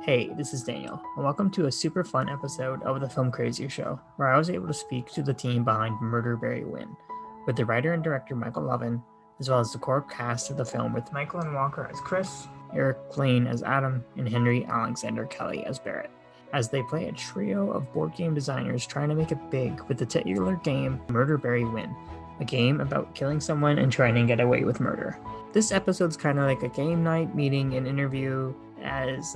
Hey, this is Daniel, and welcome to a super fun episode of the Filmcraziest Show, where I was able to speak to the team behind Murder, Barry, Win, with the writer and director Michael Lovan, as well as the core cast of the film with Mikelen Walker as Chris, Erich Lane as Adam, and Henry Alexander Kelly as Barrett, as they play a trio of board game designers trying to make it big with the titular game Murder, Barry, Win, a game about killing someone and trying to get away with murder. This episode's kind of like a game night meeting and interview, as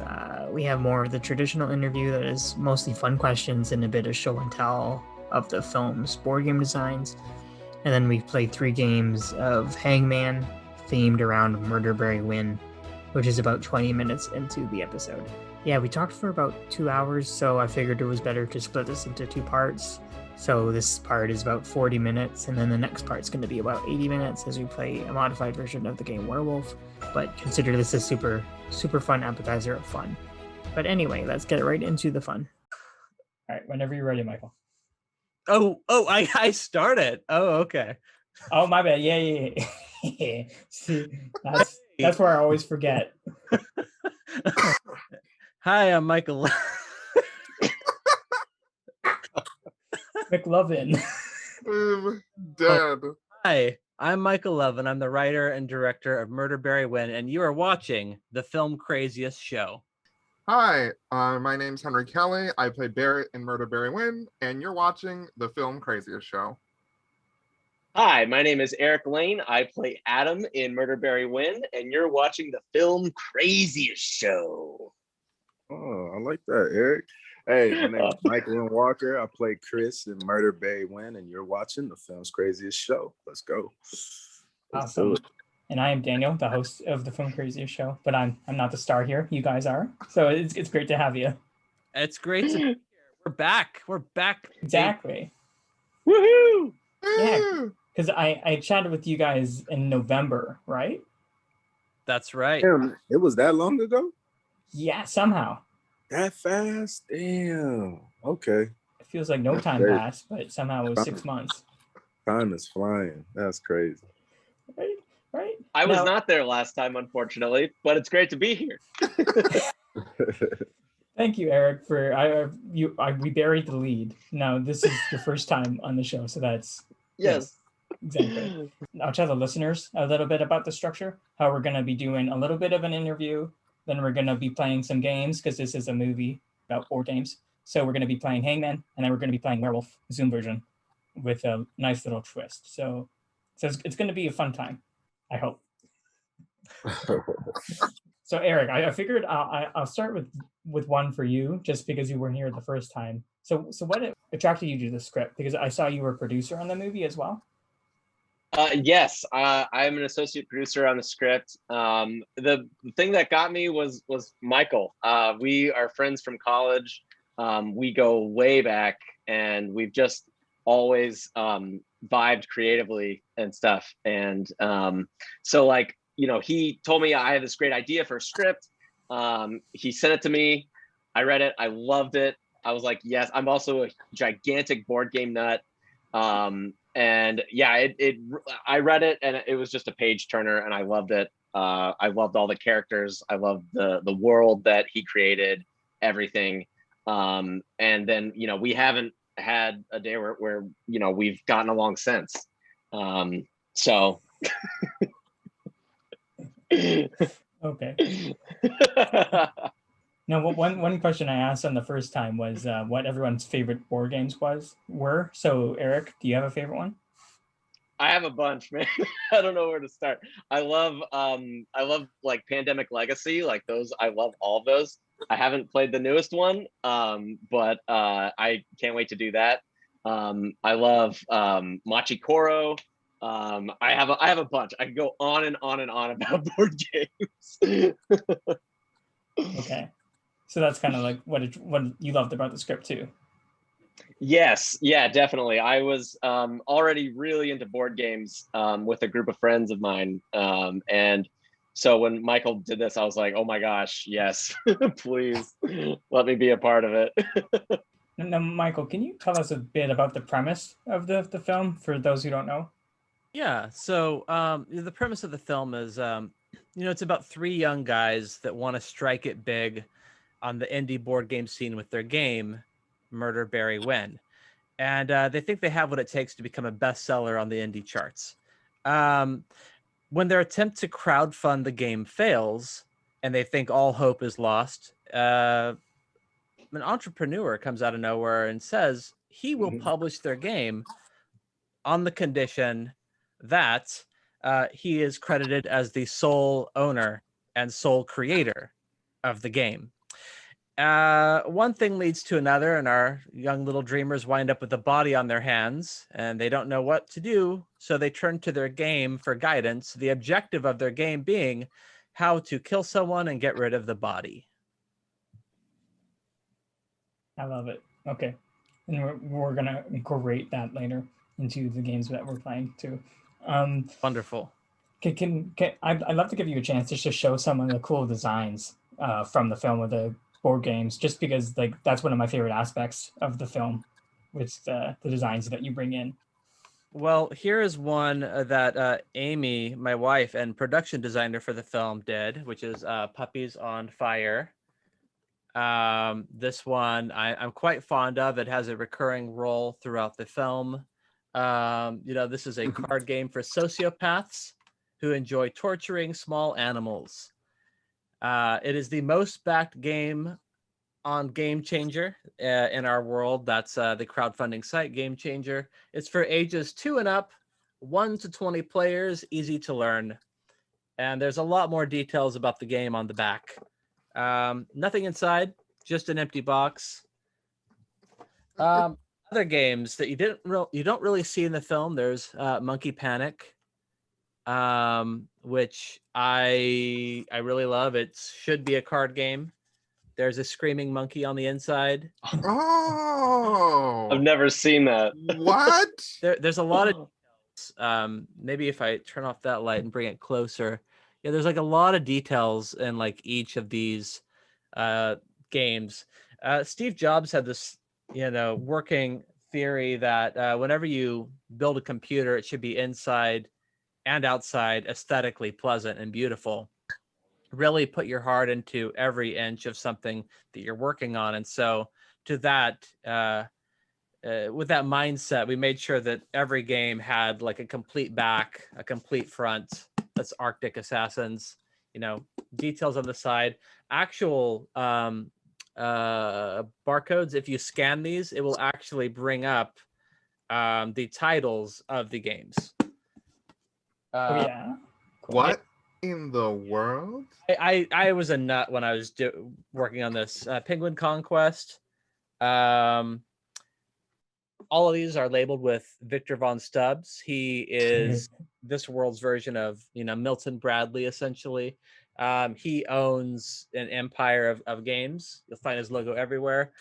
we have more of the traditional interview that is mostly fun questions and a bit of show and tell of the film's board game designs. And then we play 3 games of Hangman themed around Murder, Barry, Win, which is about 20 minutes into the episode. Yeah, we talked for about 2 hours, so I figured it was better to split this into 2 parts. So this part is about 40 minutes, and then the next part's going to be about 80 minutes as we play a modified version of the game Werewolf. But consider this a super fun appetizer of fun. But anyway, let's get right into the fun. All right, whenever you're ready, Michael. I started. Oh, okay. Oh, my bad. Yeah. See, that's where I always forget. Hi, I'm Michael. McLovin. Dead. Hi, I'm Michael Lovan. I'm the writer and director of Murder, Barry, Win, and you are watching the Filmcraziest Show. Hi, my name's Henry Kelly. I play Barrett in Murder, Barry, Win, and you're watching the Filmcraziest Show. Hi, my name is Erich Lane. I play Adam in Murder, Barry, Win, and you're watching the Filmcraziest Show. Oh, I like that, Eric. Hey, my name is Mikelen Walker. I play Chris in Murder, Barry, Win, and you're watching the Filmcraziest Show. Let's go. Awesome. And I am Daniel, the host of the Filmcraziest Show, but I'm not the star here. You guys are. So it's great to have you. It's great to be here. We're back. Exactly. Woohoo! Yeah, because I chatted with you guys in November, right? That's right. Damn, it was that long ago? Yeah, somehow. That fast? Damn. Okay. It feels like no time passed, but somehow it was 6 months. Time is flying. That's crazy. Right? I was not there last time, unfortunately, but it's great to be here. Thank you, Eric, for we buried the lead. Now this is your first time on the show, so that's Yes. Exactly. I'll tell the listeners a little bit about the structure, how we're going to be doing a little bit of an interview, then we're going to be playing some games because this is a movie about board games. So we're going to be playing Hangman, and then we're going to be playing Werewolf Zoom version with a nice little twist. So it's going to be a fun time, I hope. So Eric, I figured I'll start with one for you, just because you weren't here the first time. So what attracted you to the script? Because I saw you were a producer on the movie as well. Yes, I'm an associate producer on the script. The thing that got me was Michael. We are friends from college. We go way back, and we've just always vibed creatively and stuff. And so, like, you know, he told me I had this great idea for a script. He sent it to me. I read it. I loved it. I was like, yes. I'm also a gigantic board game nut. And yeah, I read it, and it was just a page turner, and I loved it. I loved all the characters. I loved the world that he created, everything. And then, you know, we haven't had a day where you know, we've gotten along since. So. Okay. Now, one question I asked on the first time was what everyone's favorite board games were. So, Eric, do you have a favorite one? I have a bunch, man. I don't know where to start. I love like Pandemic Legacy, like those. I love all of those. I haven't played the newest one, but I can't wait to do that. I love Machi Koro. I have a bunch. I can go on and on and on about board games. Okay. So that's kind of like what you loved about the script too. Yes, yeah, definitely. I was already really into board games with a group of friends of mine, and so when Michael did this, I was like, "Oh my gosh, yes, please let me be a part of it." Now, Michael, can you tell us a bit about the premise of the film for those who don't know? Yeah. So the premise of the film is, it's about 3 young guys that want to strike it big on the indie board game scene with their game, Murder, Bury, Win. And they think they have what it takes to become a bestseller on the indie charts. When their attempt to crowdfund the game fails and they think all hope is lost, an entrepreneur comes out of nowhere and says he will publish their game on the condition that he is credited as the sole owner and sole creator of the game. One thing leads to another, and our young little dreamers wind up with a body on their hands, and they don't know what to do, so they turn to their game for guidance, the objective of their game being how to kill someone and get rid of the body. I love it. Okay. And we're going to incorporate that later into the games that we're playing too. Wonderful. I'd love to give you a chance just to show some of the cool designs from the film with the board games, just because like that's one of my favorite aspects of the film, with the designs that you bring in. Well, here is one that Amy, my wife and production designer for the film, did, which is Puppies on Fire. This one I'm quite fond of. It has a recurring role throughout the film. This is a card game for sociopaths who enjoy torturing small animals. It is the most backed game on Game Changer in our world. That's the crowdfunding site Game Changer. It's for ages 2 and up, 1 to 20 players, easy to learn. And there's a lot more details about the game on the back. Nothing inside, just an empty box. Other games that you don't really see in the film. There's Monkey Panic, which I really love. It should be a card game. There's a screaming monkey on the inside. Oh, I've never seen that. What? There's a lot of details. Maybe if I turn off that light and bring it closer. Yeah, there's like a lot of details in like each of these games. Steve Jobs had this, working theory that whenever you build a computer, it should be inside and outside aesthetically pleasant and beautiful. Really put your heart into every inch of something that you're working on. And so to that, with that mindset, we made sure that every game had like a complete back, a complete front. That's Arctic Assassins, details on the side, actual barcodes. If you scan these, it will actually bring up the titles of the games. Oh yeah. Cool. What in the world? I was a nut when I was working on this. Penguin Conquest. All of these are labeled with Victor von Stubbs. He is this world's version of, Milton Bradley, essentially. He owns an empire of games. You'll find his logo everywhere.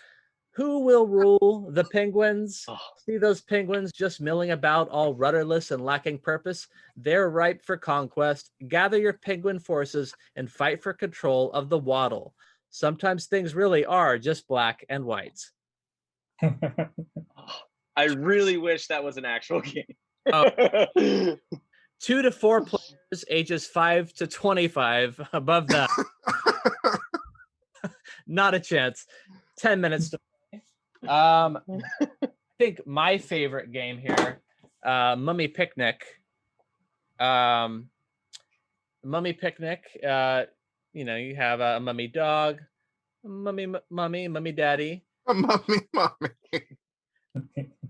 Who will rule the penguins? See those penguins just milling about, all rudderless and lacking purpose? They're ripe for conquest. Gather your penguin forces and fight for control of the waddle. Sometimes things really are just black and white. I really wish that was an actual game. 2 to 4 players, ages 5 to 25. Above that, not a chance. 10 minutes to play. I think my favorite game here, Mummy Picnic. Mummy Picnic. You have a mummy dog, mummy daddy. Mummy.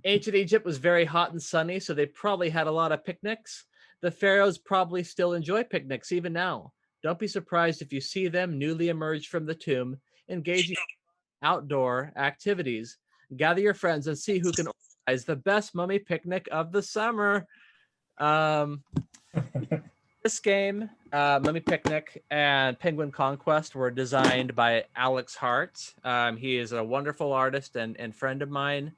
Ancient Egypt was very hot and sunny, so they probably had a lot of picnics. The pharaohs probably still enjoy picnics even now. Don't be surprised if you see them newly emerged from the tomb, engaging in outdoor activities. Gather your friends and see who can organize the best mummy picnic of the summer. This game, Mummy Picnic and Penguin Conquest, were designed by Alex Hart. He is a wonderful artist and friend of mine.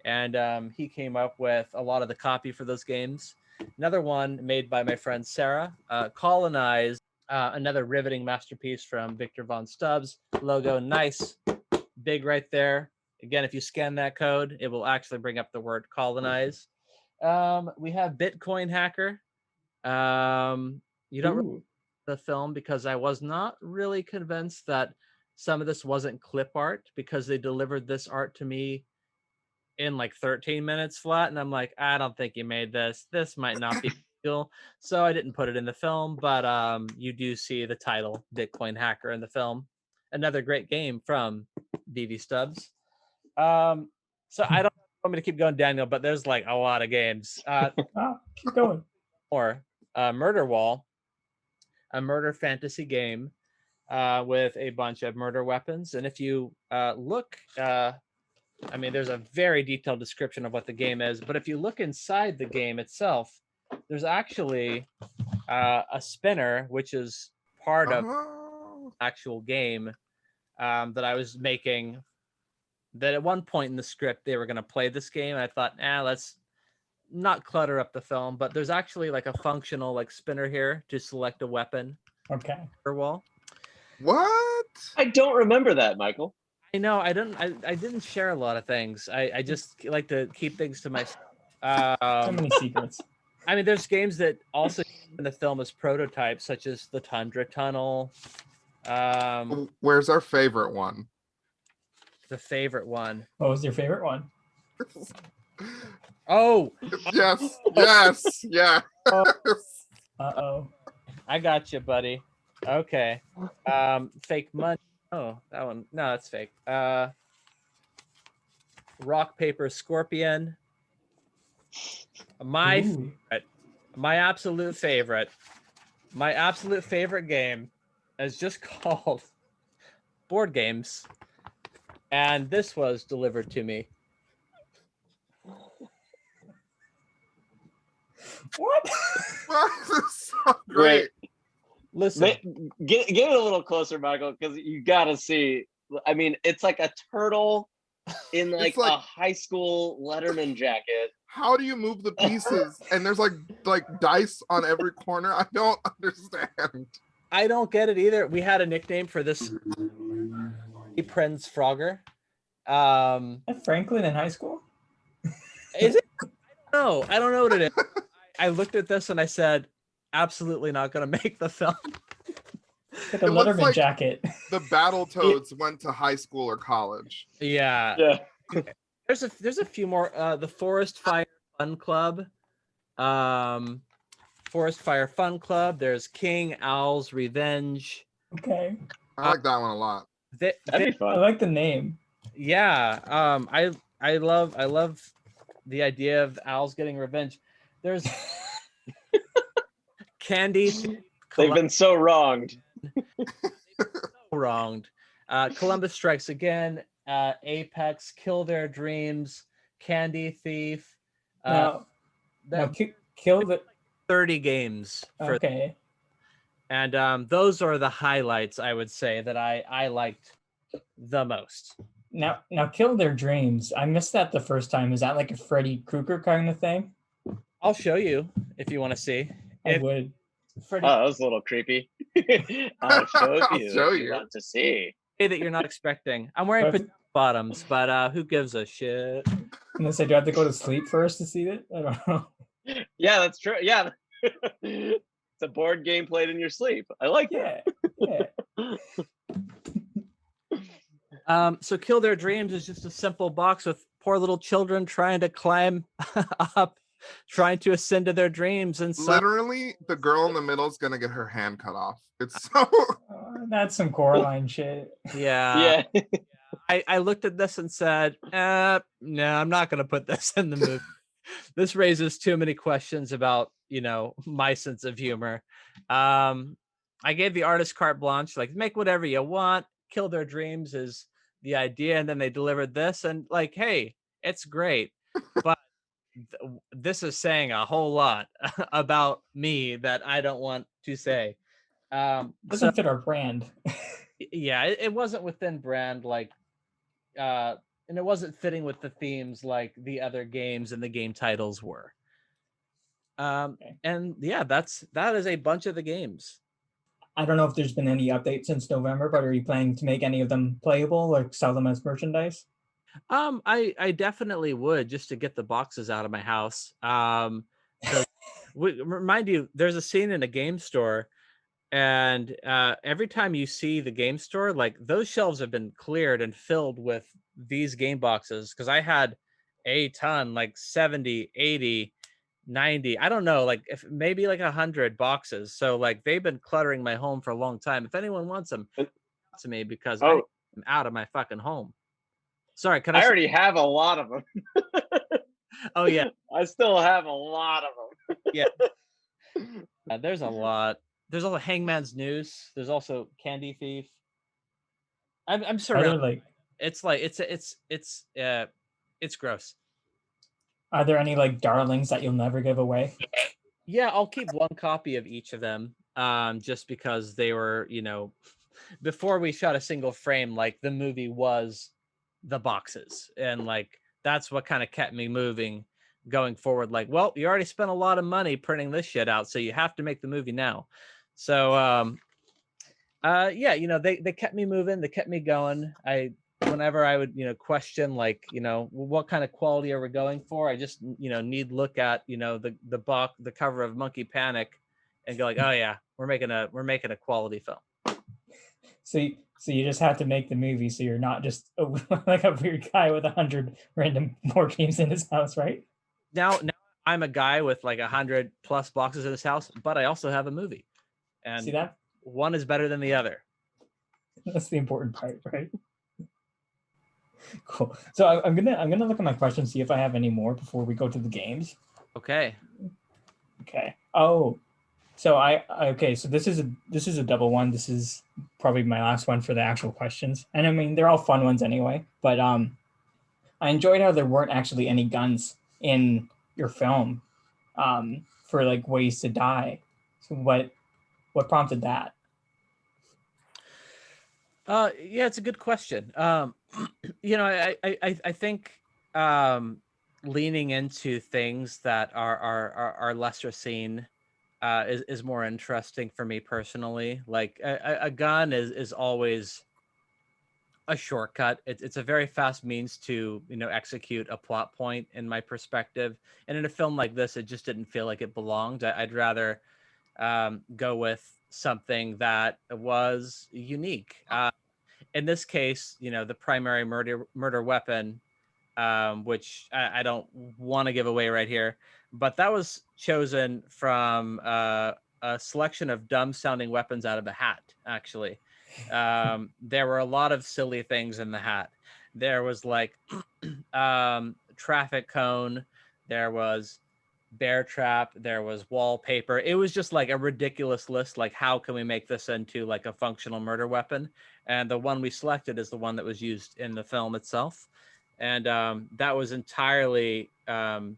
And he came up with a lot of the copy for those games. Another one made by my friend Sarah, Colonize, another riveting masterpiece from Victor von Stubbs. Logo, nice, big right there. Again, if you scan that code, it will actually bring up the word Colonize. We have Bitcoin Hacker. You don't really the film because I was not really convinced that some of this wasn't clip art because they delivered this art to me in like 13 minutes flat, and I'm like, I don't think you made this. This might not be cool. So I didn't put it in the film, but you do see the title Bitcoin Hacker in the film. Another great game from BV Stubbs. So I don't want me to keep going, Daniel, but there's like a lot of games. Keep going. Or Murder Wall, a murder fantasy game with a bunch of murder weapons. And if you look, I mean, there's a very detailed description of what the game is, but if you look inside the game itself, there's actually a spinner, which is part of the actual game that I was making. That at one point in the script, they were going to play this game. And I thought, let's not clutter up the film, but there's actually like a functional like spinner here to select a weapon. Okay. Wall. What? I don't remember that, Michael. I know I didn't share a lot of things. I just like to keep things to myself. So many secrets. I mean, there's games that also in the film as prototypes, such as the Tundra Tunnel. Where's our favorite one? The favorite one. What was your favorite one? Oh, Yes, yes, yeah. Uh-oh. I got you, buddy. Okay. Fake money. Oh, that one. No, that's fake. Rock, paper, scorpion. My favorite, my absolute favorite game is just called Board Games. And this was delivered to me. What? This is so great. Listen, Get it a little closer, Michael, because you gotta see. I mean, it's like a turtle in like a high school Letterman jacket. How do you move the pieces? And there's like dice on every corner. I don't understand. I don't get it either. We had a nickname for this. Prince Frogger. Franklin in high school? Is it? No, I don't know what it is. I looked at this and I said, absolutely not going to make the film. Like a Letterman jacket. The Battletoads went to high school or college. Yeah. Yeah. There's a few more. The Forest Fire Fun Club. Forest Fire Fun Club. There's King Owl's Revenge. Okay. I like that one a lot. That'd be I fun. like the name. Yeah. I love the idea of owls getting revenge. There's Candy. They've been so wronged. Wronged. Columbus Strikes Again. Apex. Kill Their Dreams. Candy Thief. Now kill the 30 games. Okay. And those are the highlights, I would say, that I liked the most. Now Kill Their Dreams. I missed that the first time. Is that like a Freddy Krueger kind of thing? I'll show you if you want to see. I would. Freddy, Oh, that was a little creepy. I'll show you. show if you. Want to see? that you're not expecting. I'm wearing pajama bottoms, but who gives a shit? I'm gonna say, do I have to go to sleep first to see it? I don't know. Yeah, that's true. Yeah. It's a board game played in your sleep. I like that. Yeah. So Kill Their Dreams is just a simple box with poor little children trying to climb up, trying to ascend to their dreams. And Literally, the girl in the middle is gonna get her hand cut off. It's so. That's some Coraline shit. yeah. Yeah. I looked at this and said, no, I'm not going to put this in the movie. This raises too many questions about, my sense of humor. I gave the artist carte blanche, like, make whatever you want. Kill Their Dreams is the idea. And then they delivered this and like, hey, it's great. But this is saying a whole lot about me that I don't want to say. Doesn't fit our brand. Yeah, it wasn't within brand, like, and it wasn't fitting with the themes like the other games and the game titles were. And yeah, that is a bunch of the games. I don't know if there's been any updates since November, but are you planning to make any of them playable, like sell them as merchandise? I definitely would, just to get the boxes out of my house. Remind you, there's a scene in a game store, And every time you see the game store, like those shelves have been cleared and filled with these game boxes, because I had a ton, like 70, 80, 90, I don't know, like if maybe like 100 boxes. So like they've been cluttering my home for a long time. If anyone wants them, to me, because I need Oh, them out of my fucking home. Sorry, can I I say? already have a lot of them. Oh yeah, I still have a lot of them. yeah. There's a lot. There's also Hangman's News. There's also Candy Thief. I'm Are there surrounded. like It's like it's gross. are there any like darlings that you'll never give away? Yeah, I'll keep one copy of each of them. Just because they were, before we shot a single frame, like the movie was the boxes, and like that's what kind of kept me moving going forward. Like, well, you already spent a lot of money printing this shit out, so you have to make the movie now. So yeah, they kept me moving, they kept me going. Whenever I would, question, like, what kind of quality are we going for, I just, need look at, the cover of Monkey Panic and go like, oh yeah, we're making a quality film. So you just have to make the movie, so you're not just like a weird guy with 100 random board games in his house, right? Now I'm a guy with like 100 plus boxes in his house, but I also have a movie, and See that? one is better than the other. That's the important part, right? Cool. So I'm gonna look at my questions, see if I have any more before we go to the games. Okay. Okay. Oh, so okay. So this is a double one. This is probably my last one for the actual questions, and I mean they're all fun ones anyway. But I enjoyed how there weren't actually any guns in your film, for like ways to die. So what prompted that? Yeah, it's a good question. I think leaning into things that are lesser seen is more interesting for me personally. Like a gun is always a shortcut. It's a very fast means to execute a plot point in my perspective. And in a film like this, it just didn't feel like it belonged. I'd rather go with something that was unique. In this case, the primary murder weapon, which I don't want to give away right here, but that was chosen from a selection of dumb sounding weapons out of a hat, actually. There were a lot of silly things in the hat. There was like traffic cone, there was bear trap, there was wallpaper. It was just like a ridiculous list, like how can we make this into like a functional murder weapon? And the one we selected is the one that was used in the film itself. And that was entirely the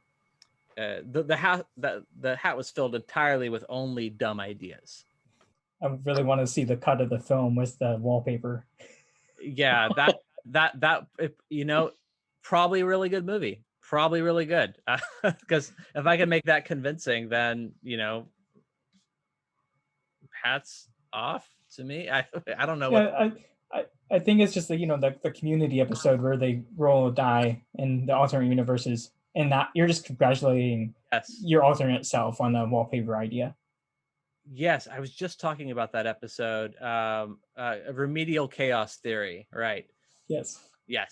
hat was filled entirely with only dumb ideas. I really want to see the cut of the film with the wallpaper. Yeah, that probably a really good movie. Probably really good, because if I can make that convincing, then hats off to me. I don't know what. I think it's just the community episode where they roll a die in the alternate universes, and that you're just congratulating your alternate self on the wallpaper idea. Yes, I was just talking about that episode, remedial chaos theory, right? Yes. Yeah.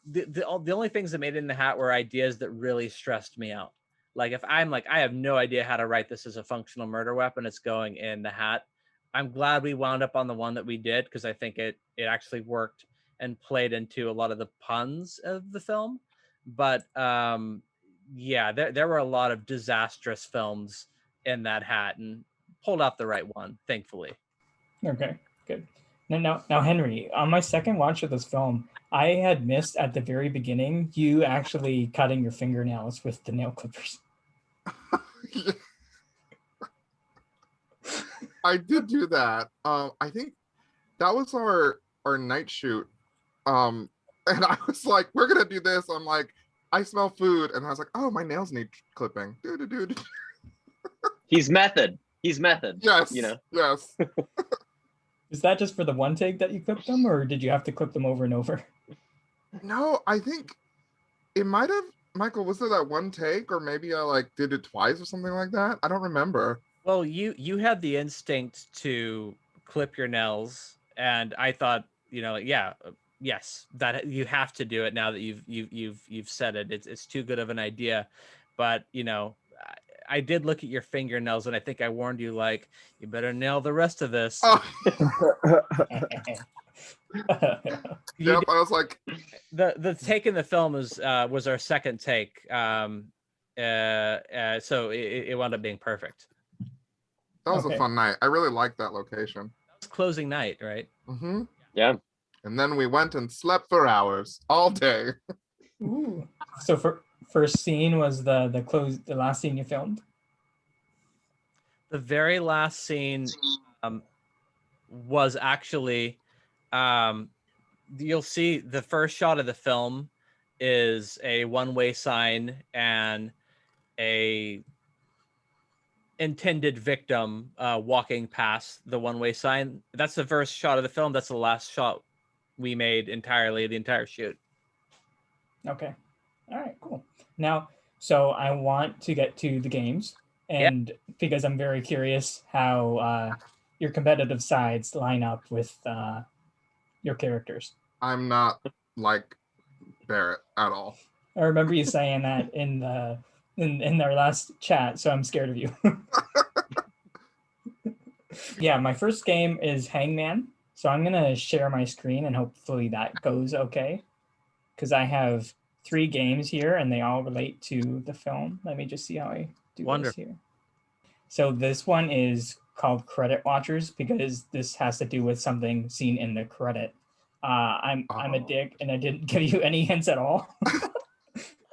The only things that made it in the hat were ideas that really stressed me out. Like if I'm like, I have no idea how to write this as a functional murder weapon, it's going in the hat. I'm glad we wound up on the one that we did, because I think it actually worked and played into a lot of the puns of the film. But yeah, there were a lot of disastrous films in that hat, and pulled out the right one, thankfully. Okay, good. Now, Henry, on my second watch of this film, I had missed at the very beginning you actually cutting your fingernails with the nail clippers. I did do that. I think that was our night shoot. And I was like, we're gonna do this. I'm like, I smell food, and I was like, oh, my nails need clipping. He's method. Yes. Yes. Is that just for the one take that you clipped them, or did you have to clip them over and over? No, I think it might have Michael, was there that one take, or maybe I like did it twice or something like that? I don't remember. Well, you had the instinct to clip your nails, and I thought, like, yeah, yes, that you have to do it now that you've said it. It's too good of an idea, but I did look at your fingernails, and I think I warned you, like, you better nail the rest of this. Oh, You yep. I was like, the take in the film was our second take, so it wound up being perfect. that was a fun night. I really liked that location. That was closing night, right? Mm-hmm. Yeah. And then we went and slept for hours all day. Ooh. So first scene was the last scene you filmed? The very last scene was actually, you'll see the first shot of the film is a one-way sign and a intended victim walking past the one-way sign. That's the first shot of the film. That's the last shot we made entirely, the entire shoot. Okay. All right, cool. Now, so I want to get to the games, and because I'm very curious how your competitive sides line up with your characters. I'm not like Barrett at all. I remember you saying that in our last chat, so I'm scared of you. Yeah, my first game is Hangman, so I'm gonna share my screen and hopefully that goes okay, because I have 3 games here and they all relate to the film. Let me just see how I do this here. So this one is called Credit Watchers because this has to do with something seen in the credit. I'm a dick and I didn't give you any hints at all.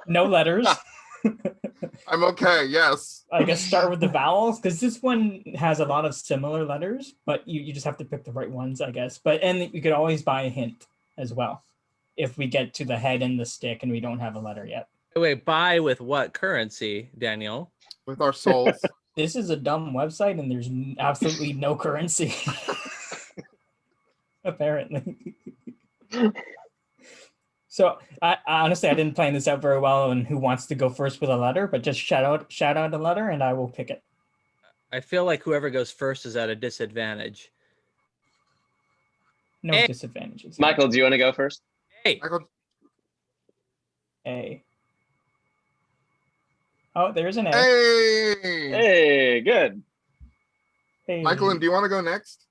No letters. I'm okay, yes. I guess start with the vowels, because this one has a lot of similar letters, but you just have to pick the right ones, I guess. And you could always buy a hint as well if we get to the head and the stick and we don't have a letter yet. Wait, buy with what currency, Daniel? With our souls. This is a dumb website and there's absolutely no currency. Apparently. So I honestly, I didn't plan this out very well on who wants to go first with a letter, but just shout out a letter and I will pick it. I feel like whoever goes first is at a disadvantage. No disadvantages. Michael, do you want to go first? Hey. Michael. A. Oh, there's an A. Hey. Hey, good. Hey. Michael, do you want to go next?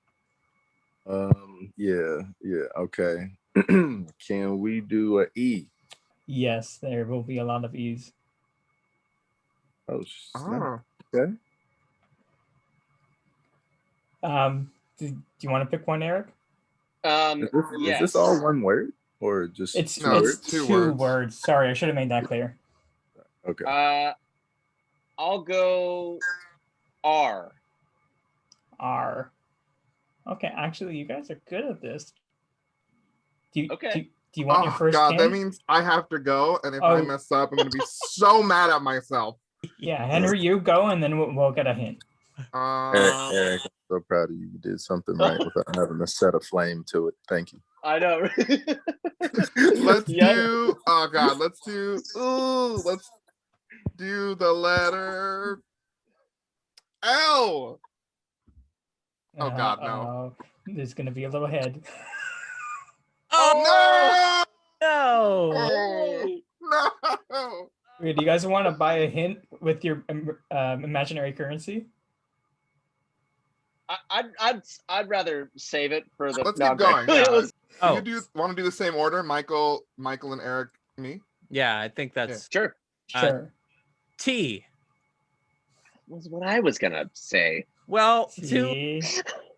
Yeah, okay. Can we do an E? Yes, there will be a lot of E's. Oh, Okay. Do you want to pick one, Eric? Is this all one word or just it's two words. Sorry, I should have made that clear. Okay. I'll go R. R. Okay, actually, you guys are good at this. Do you want your first God, hint? that means I have to go, and if I mess up, I'm going to be so mad at myself. Yeah, Henry, you go, and then we'll get a hint. Eric, I'm so proud of you. You did something right without having a set of flame to it. Thank you. I know. Let's do the letter L. Oh God, no. There's gonna be a little head. Oh No! no! Wait, do you guys want to buy a hint with your imaginary currency? I'd rather save it for the. Let's keep going. Yeah. You want to do the same order, Michael, and Eric, me? Yeah, I think that's sure. Sure. T. Was what I was gonna say. Well, T.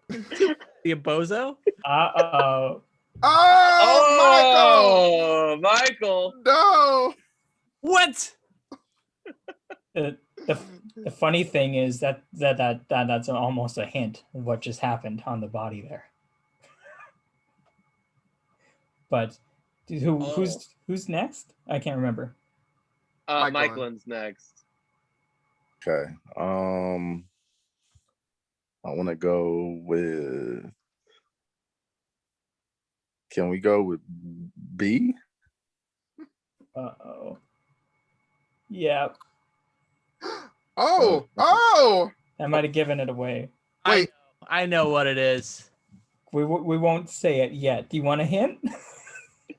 The bozo. Uh-oh. Oh, Michael! No! What? The funny thing is that's almost a hint of what just happened on the body there. But who's next? I can't remember. Michelin's next. Okay. I want to go with. Can we go with B? Uh-oh. Yeah, Oh! I might have given it away. Wait. I know what it is. We won't say it yet. Do you want a hint?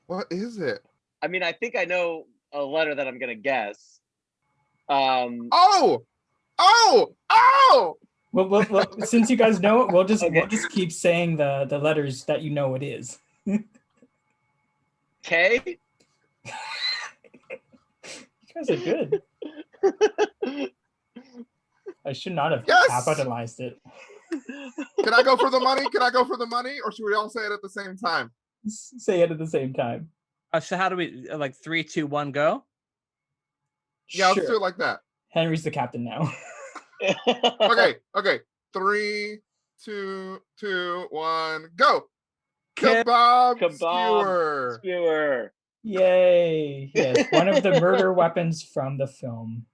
What is it? I mean, I think I know a letter that I'm gonna guess. Oh! Well, since you guys know it, we'll just Okay. we'll just keep saying the letters that you know it is. K. You guys are good. I should not have Yes! capitalized it. Can I go for the money? Or should we all say it at the same time? Say it at the same time. So how do we like 3, 2, 1, go? Yeah, let's Sure. do it like that. Henry's the captain now. Okay. 3, 2, 1, go. Kebab skewer. Skewer. Yay! Yes, one of the murder weapons from the film.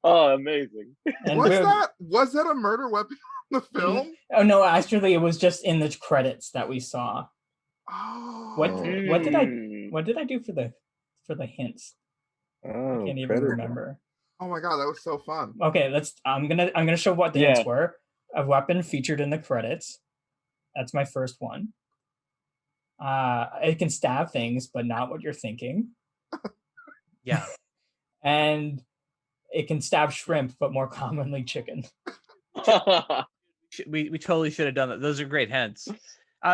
Oh, amazing. And Was that a murder weapon in the film? Oh no, actually, it was just in the credits that we saw. Oh. What did I do for the hints? I can't even remember. Oh my god, that was so fun. Okay, I'm gonna show what the hints were. A weapon featured in the credits. That's my first one. It can stab things, but not what you're thinking. Yeah. And it can stab shrimp, but more commonly chicken. We totally should have done that. Those are great hints.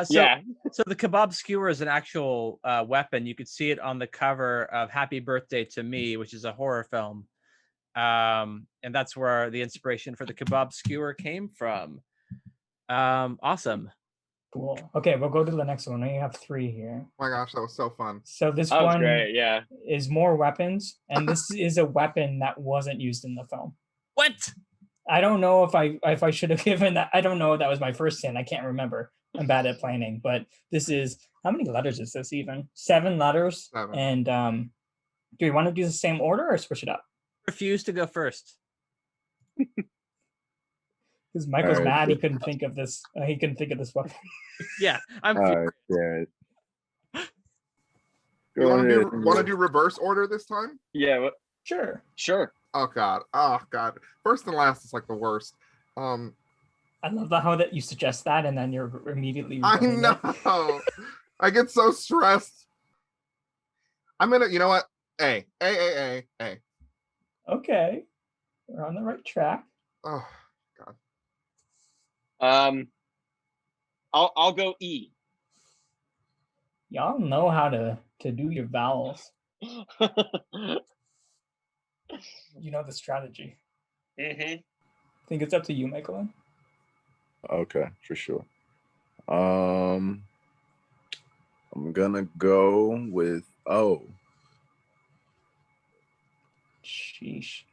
Yeah. So the kebab skewer is an actual weapon. You could see it on the cover of Happy Birthday to Me, which is a horror film. And that's where the inspiration for the kebab skewer came from. Awesome. Cool. Okay, we'll go to the next one. We have 3 here. Oh my gosh, that was so fun. So this That was one great. Yeah. is more weapons, and this is a weapon that wasn't used in the film. What? I don't know if I should have given that. I don't know if that was my first hint. I can't remember. I'm bad at planning, but this is, how many letters is this even? 7 letters. 7. And do we want to do the same order or switch it up? Refuse to go first. Because Michael's All right. mad he couldn't think of this. He couldn't think of this weapon. Yeah, I'm. All right, Barrett. You want to do reverse order this time? Yeah. Sure. Oh god. First and last is like the worst. I love how that you suggest that and then you're immediately. I regretting know. I get so stressed. I'm gonna. You know what? A. Okay, we're on the right track. Oh god. I'll go E. Y'all know how to do your vowels. You know the strategy. Mm-hmm. I think it's up to you, Michael. Okay, for sure. I'm gonna go with O. Sheesh.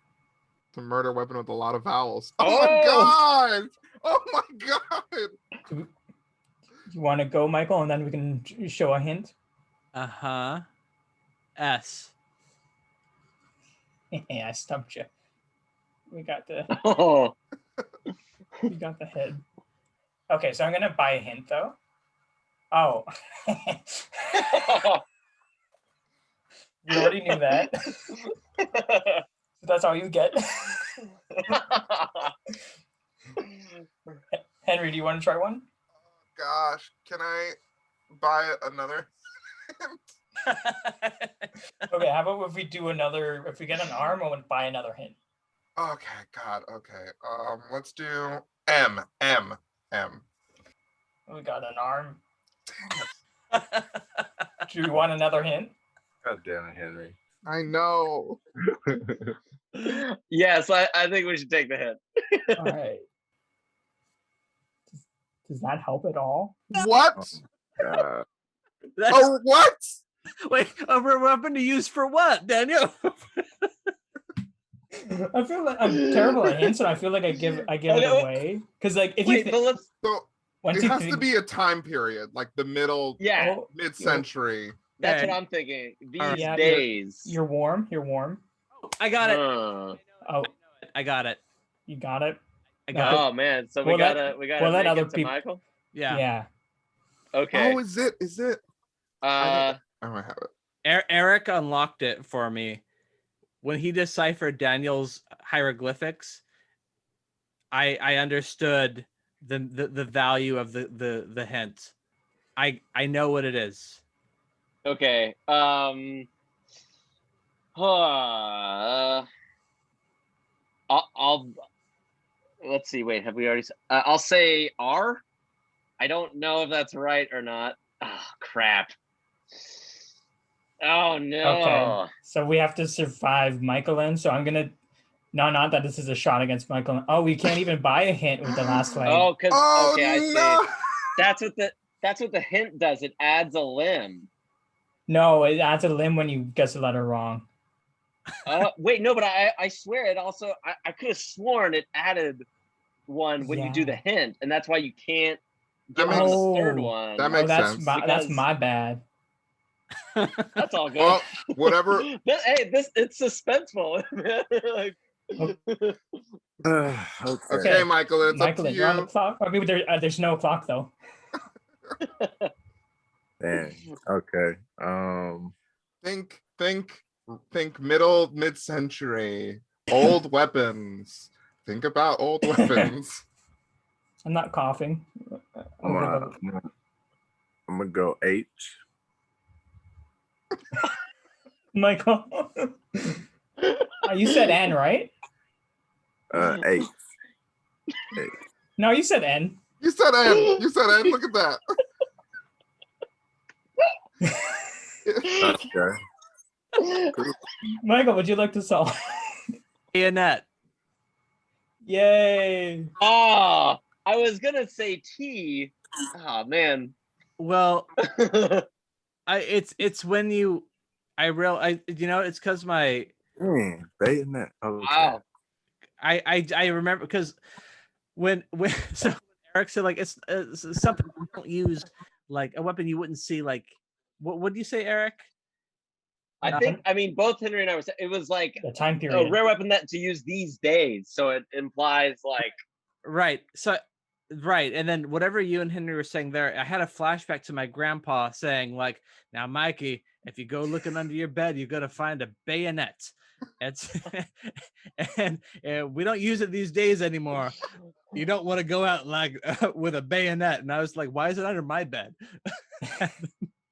It's a murder weapon with a lot of vowels. Oh my god. You want to go, Michael, and then we can show a hint? S. I stumped you. We got the head. Okay, so I'm gonna buy a hint though. Oh. You already knew that. So that's all you get. Henry, do you want to try one? Gosh, can I buy another? Okay, how about if we do another, if we get an arm, we'll buy another hint. Okay, God, okay. Let's do M. We got an arm. Do you want another hint? God damn it, Henry. I know. Yes, I think we should take the hint. All right. Does that help at all? What? That's, What? wait, a weapon to use for what, Daniel? I feel like I'm terrible at hints, and I feel like I give it away because, like, if Wait, you but let's. So it has to be a time period, like the Yeah, mid-century. that's Okay. what I'm thinking. These Yeah, days. you're warm. You're warm. I got it. Oh, I got it. you got it. I got it. Oh man, so We'll we let- gotta we'll let make other it to people- Michael. Yeah. Yeah. Okay. Oh, is it? Uh, I might have it. Eric unlocked it for me. when he deciphered Daniel's hieroglyphics, I understood the value of the hint. I know what it is. Okay. I'll let's see. Wait, have we already? I'll say R. I don't know if that's right or not. Oh, crap. Oh no. Okay, so we have to survive Mikelen. So I'm gonna not that this is a shot against Mikelen. Oh, we can't even buy a hint with the last leg. Oh, because Oh okay, I see. no! That's what the hint does. It adds a limb. No, it adds a limb when you guess the letter wrong. Wait, no, but I swear it also. I could have sworn it added one when you do the hint, and that's why you can't get That makes- the third one. that makes sense. That's my bad. That's all good. Well, whatever. Hey, it's suspenseful. Like, Okay, Michael, it's up to Michael, you're on the you. clock. I mean, there's no clock though. Dang. Okay. Think mid-century. Old weapons. Think about old weapons. I'm not coughing. I'm gonna go H. Michael, you said N, right? H. No, you said N. You said N. You said N. Look at that. Okay. Michael, would you like to solve? Bayonet. Yay! oh, I was gonna say T. Oh man. Well, it's when you it's because my Bayonet. Okay. Wow. I remember because when so Eric said like it's something you don't use, like a weapon you wouldn't see, like what do you say, Eric? I mean both Henry and I it was like The time a period. rare weapon that to use these days, so it implies like Right. So right, and then whatever you and Henry were saying there, I had a flashback to my grandpa saying like, now Mikey, if you go looking under your bed, you're gonna find a bayonet. It's and we don't use it these days anymore. You don't want to go out like with a bayonet. And I was like, why is it under my bed?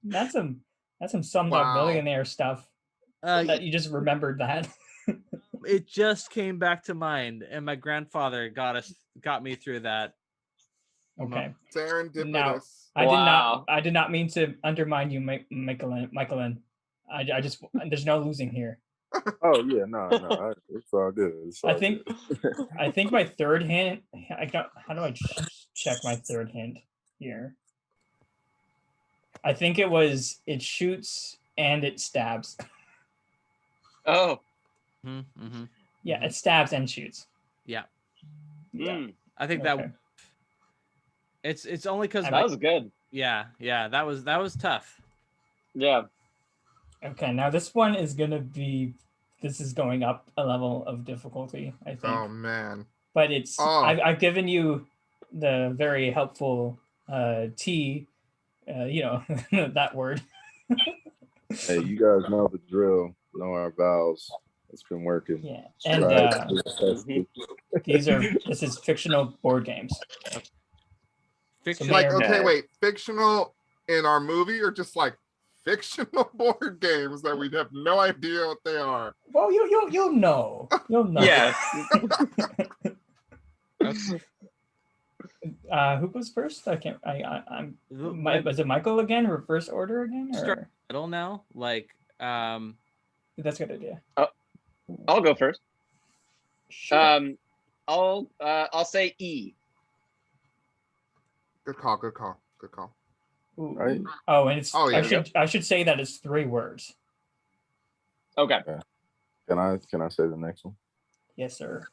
That's some Slumdog Wow. Millionaire stuff. That you just remembered that. It just came back to mind, and my grandfather got me through that. Okay. Serendipitous. Now, Wow. I did not mean to undermine you, Mikelen. I just there's no losing here. Oh yeah, no, it's all good. It's all I think my third hint. How do I check my third hint here? I think it shoots and it stabs. oh. Mm-hmm. Yeah, it stabs and shoots. Yeah. Yeah. Mm, I think Okay. that it's only because that was good. yeah, that was tough. Yeah. Okay, now this one is gonna be. This is going up a level of difficulty, I think. Oh man. But it's Oh. I've given you the very helpful T, that word. Hey, you guys know the drill. Know our vowels. It's been working. Yeah, and this is fictional board games. Fiction. Like, Yeah. okay, wait, fictional in our movie or just like fictional board games that we have no idea what they are? Well, you'll know. You'll know. Yes. Who goes first? I can't. I'm. Was it Michael again? Reverse order again? Start Or middle now, like that's a good idea. I'll go first. Sure. I'll say E. Good call. Ooh. Right. Oh, and it's. Oh, yeah. I should say that it's 3 words. Okay. Can I say the next one? Yes, sir.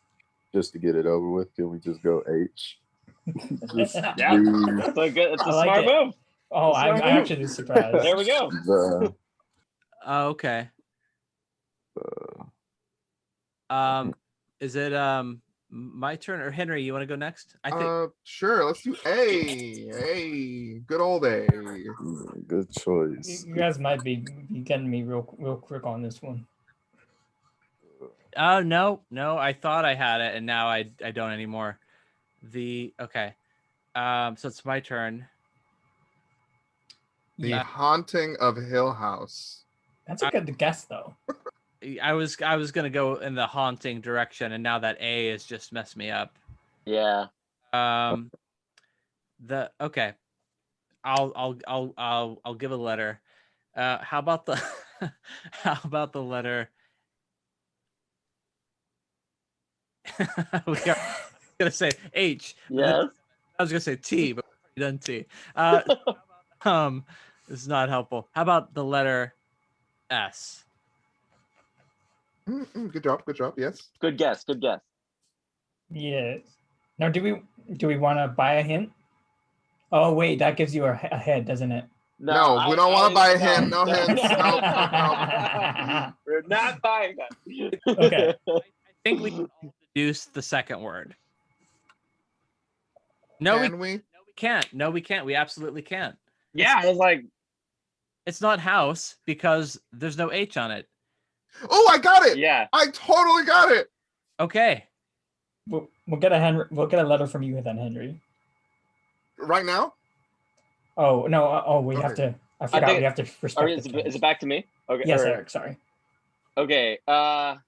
Just to get it over with, can we just go H? Just Yeah. do It's a good. It's a I like smart it. move. Oh, I'm Sorry. actually surprised. There we go. the okay. Is it my turn or Henry? You want to go next? I think Sure. Let's do A. A. Good old A. good choice. You guys might be getting me real quick on this one. Oh no. I thought I had it, and now I don't anymore. Okay. So it's my turn. The Yeah, Haunting of Hill House. that's a good guess though. I was gonna go in the haunting direction, and now that A has just messed me up. Yeah. Okay. I'll give a letter. How about the how about the letter? We are gonna say H. Yes. I was gonna say T, but we done T. This is not helpful. How about the letter S? Good job. Yes. Good guess. Good guess. Yes. Now, do we want to buy a hint? Oh wait, that gives you a head, doesn't it? No, we don't want to buy a hint. No hints. Nope. We're not buying that. Okay. I think we can all deduce the second word. No, Can we can't. No, we can't. We absolutely can't. Yeah, I was like, It's not house because there's no H on it. Oh, I got it. yeah. I totally got it. Okay. We'll get a letter from you then, Henry. Right now? Oh no! We have to. I forgot think- we have to respect. Is it back to me? Okay. Yes, Eric. Sorry. Okay. I'll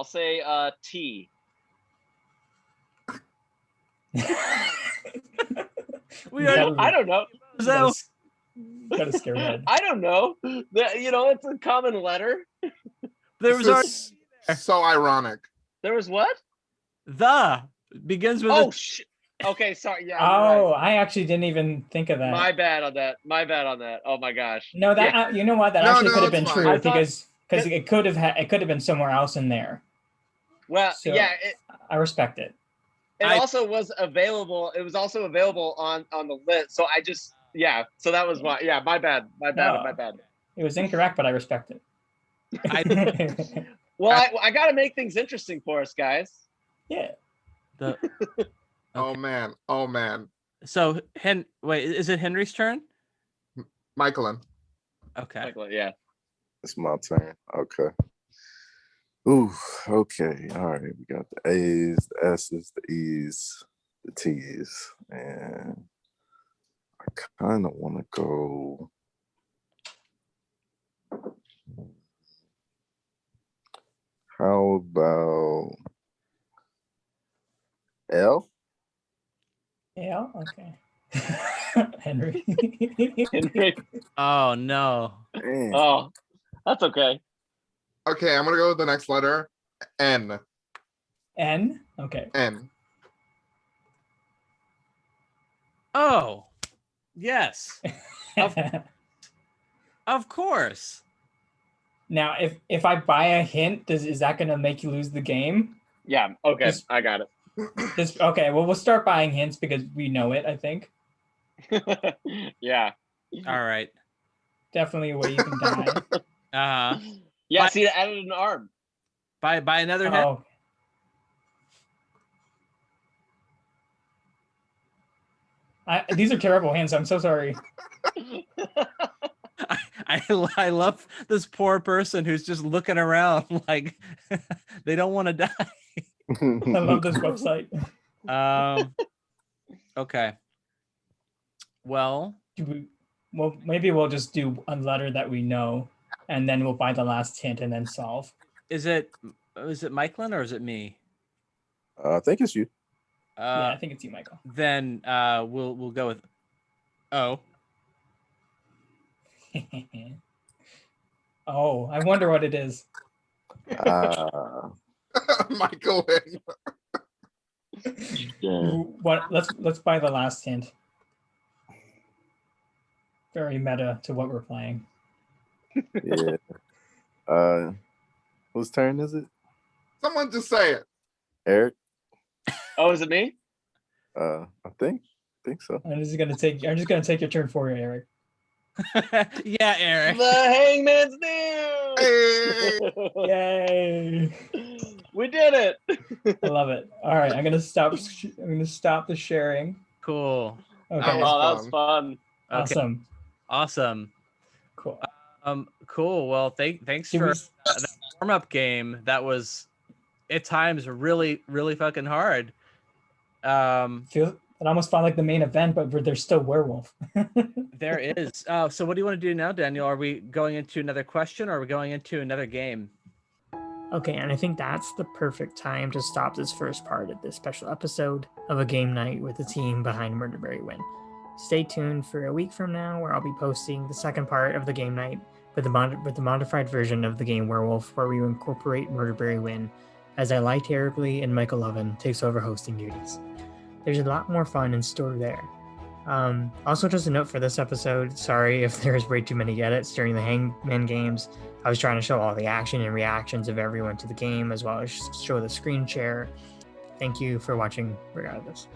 say T. We are. I don't know. So Got a scare head. I don't know. It's a common letter. there was already So ironic. There was what? the begins with. Oh shit. Okay, sorry. Yeah. Oh, you're right. I actually didn't even think of that. My bad on that. Oh my gosh. No, that Yeah. you know what? That No, actually no, could have it's been fine. true I thought- because it could have been somewhere else in there. Well, So- yeah. I respect it. It I- also was available. It was also available on the list. So I just So that was my my bad. My bad. It was incorrect, but I respect it. Well, I got to make things interesting for us, guys. Yeah. The, Oh man. so wait, is it Henry's turn? Michaelin. Okay. Michael, yeah. It's my turn. Okay. Ooh, okay. All right. We got the A's, the S's, the E's, the T's. And I kind of want to go. How about L? Yeah. Okay. Henry. Henry. Oh no. Damn. Oh, that's okay. Okay, I'm gonna go with the next letter. N. N. Okay. N. Oh, yes. Of course. Now, if I buy a hint, is that gonna make you lose the game? Yeah. Okay. Just- I got Okay. Well, we'll start buying hints because we know it. I think it. Yeah. All right. definitely a way you can die. Yeah. But- See, it added an arm. Buy another hit. Oh. These are terrible hints. I'm so sorry. I love this poor person who's just looking around like they don't want to die. I love this website. Okay. Well, Well, maybe we'll just do a letter that we know, and then we'll buy the last hint and then solve. is it Mikelen or is it me? I think it's you. Yeah, I think it's you, Michael. Then we'll go with O. Oh, I wonder what it is. Michaelin. Yeah. What? Let's buy the last hint. Very meta to what we're playing. Yeah. Whose turn is it? Someone just say it. Eric? Oh, is it me? I think so. I'm just gonna take your turn for you, Eric. Yeah, Eric. The Hangman's new. Hey. Yay! We did it. I love it. All right, I'm gonna stop the sharing. Cool. Okay. That was Oh, that was fun. Okay. Awesome. Awesome. Cool. Cool. Well, thanks Did for we- warm-up game that was at times really, really fucking hard. It almost felt like the main event, but there's still Werewolf. There is. So what do you want to do now, Daniel? Are we going into another question or are we going into another game? Okay, and I think that's the perfect time to stop this first part of this special episode of a game night with the team behind Murderberry Win. Stay tuned for a week from now, where I'll be posting the second part of the game night with the modified version of the game Werewolf, where we incorporate Murderberry Win as I light Erich Lane and Michael Lovan takes over hosting duties. There's a lot more fun in store there. Also, just a note for this episode, sorry if there's way too many edits during the Hangman games. I was trying to show all the action and reactions of everyone to the game, as well as show the screen share. Thank you for watching regardless.